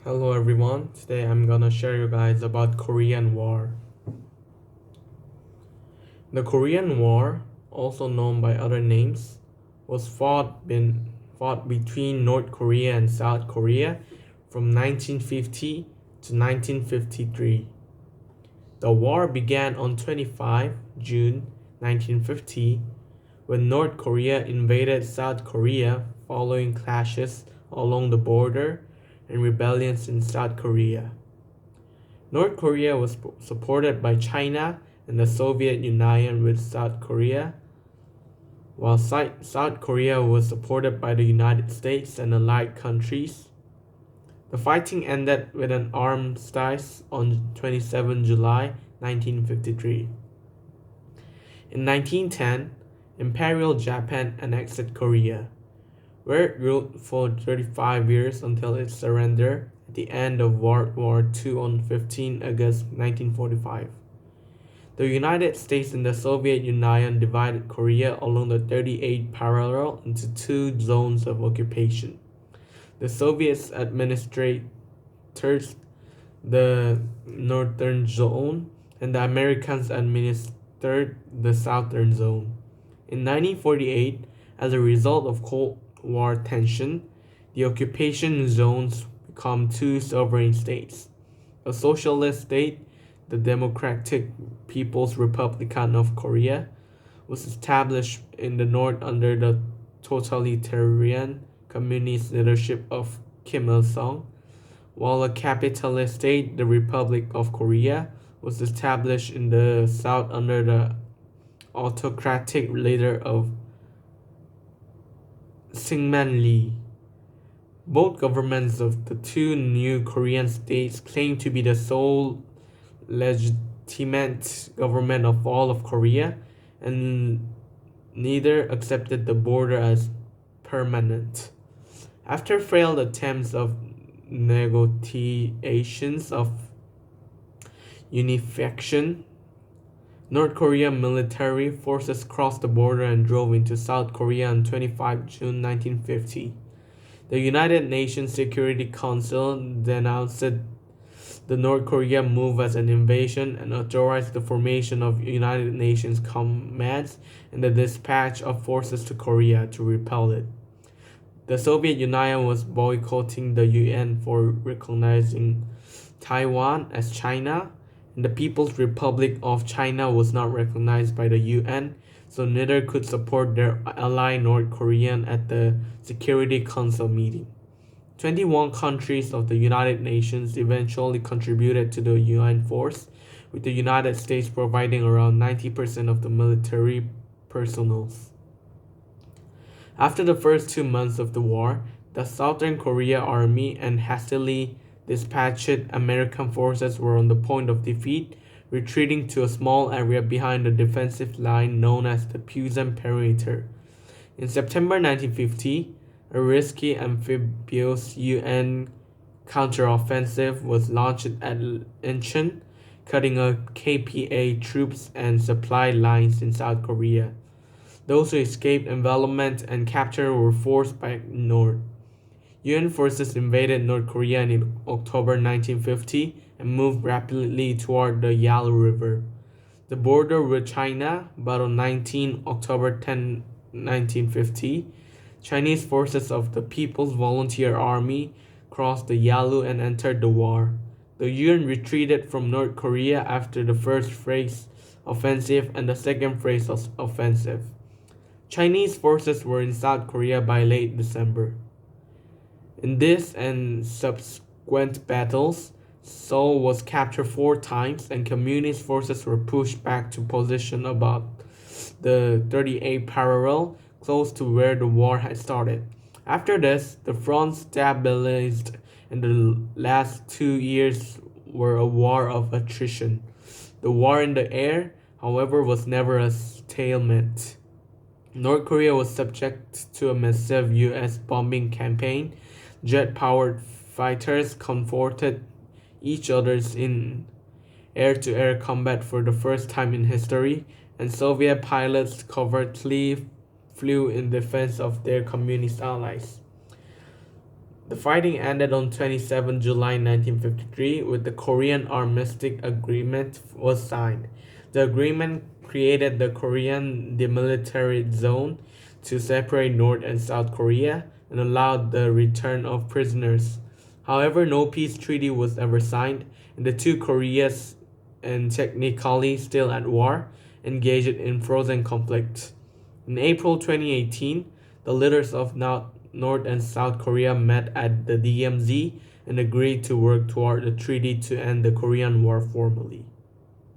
Hello everyone. Today I'm gonna share you guys about Korean War. The Korean War, also known by other names, was fought between North Korea and South Korea from 1950 to 1953. The war began on 25 June 1950 when North Korea invaded South Korea following clashes along the border and rebellions in South Korea. North Korea was supported by China and the Soviet Union with South Korea, while South Korea was supported by the United States and allied countries. The fighting ended with an armistice on 27 July 1953. In 1910, Imperial Japan annexed Korea, where it ruled for 35 years until its surrender at the end of World War II on 15 August 1945. The United States and the Soviet Union divided Korea along the 38th parallel into two zones of occupation. The Soviets administered the northern zone, and the Americans administered the southern zone. In 1948, as a result of Cold War tension, the occupation zones become two sovereign states. A socialist state, the Democratic People's Republic of Korea, was established in the north under the totalitarian communist leadership of Kim Il sung, while a capitalist state, the Republic of Korea, was established in the south under the autocratic leader of Syngman Lee. Both governments of the two new Korean states claimed to be the sole legitimate government of all of Korea, and neither accepted the border as permanent. After failed attempts of negotiations of unification, North Korean military forces crossed the border and drove into South Korea on 25 June 1950. The United Nations Security Council denounced the North Korean move as an invasion and authorized the formation of United Nations commands and the dispatch of forces to Korea to repel it. The Soviet Union was boycotting the UN for recognizing Taiwan as China, and the People's Republic of China was not recognized by the UN, so neither could support their ally North Korea at the Security Council meeting. 21 countries of the United Nations eventually contributed to the UN force, with the United States providing around 90% of the military personnel. After the first 2 months of the war, the Southern Korea Army and hastily dispatched American forces were on the point of defeat, retreating to a small area behind the defensive line known as the Pusan Perimeter. In September 1950, a risky amphibious UN counteroffensive was launched at Incheon, cutting off KPA troops and supply lines in South Korea. Those who escaped envelopment and capture were forced back north. UN forces invaded North Korea in October 1950 and moved rapidly toward the Yalu River, the border with China, but on 19 October 1950, Chinese forces of the People's Volunteer Army crossed the Yalu and entered the war. The UN retreated from North Korea after the first phase offensive and the second phase offensive. Chinese forces were in South Korea by late December. In this and subsequent battles, Seoul was captured 4 times and communist forces were pushed back to position about the 38th parallel, close to where the war had started. After this, the front stabilized and the last 2 years were a war of attrition. The war in the air, however, was never a stalemate. North Korea was subject to a massive US bombing campaign. Jet-powered fighters confronted each other in air-to-air combat for the first time in history, and Soviet pilots covertly flew in defense of their communist allies. The fighting ended on 27 July 1953 with the Korean Armistice Agreement was signed. The agreement created the Korean Demilitarized Zone to separate North and South Korea and allowed the return of prisoners. However, no peace treaty was ever signed, and the two Koreas, and technically still at war, engaged in frozen conflict. In April 2018, the leaders of North and South Korea met at the DMZ and agreed to work toward a treaty to end the Korean War formally.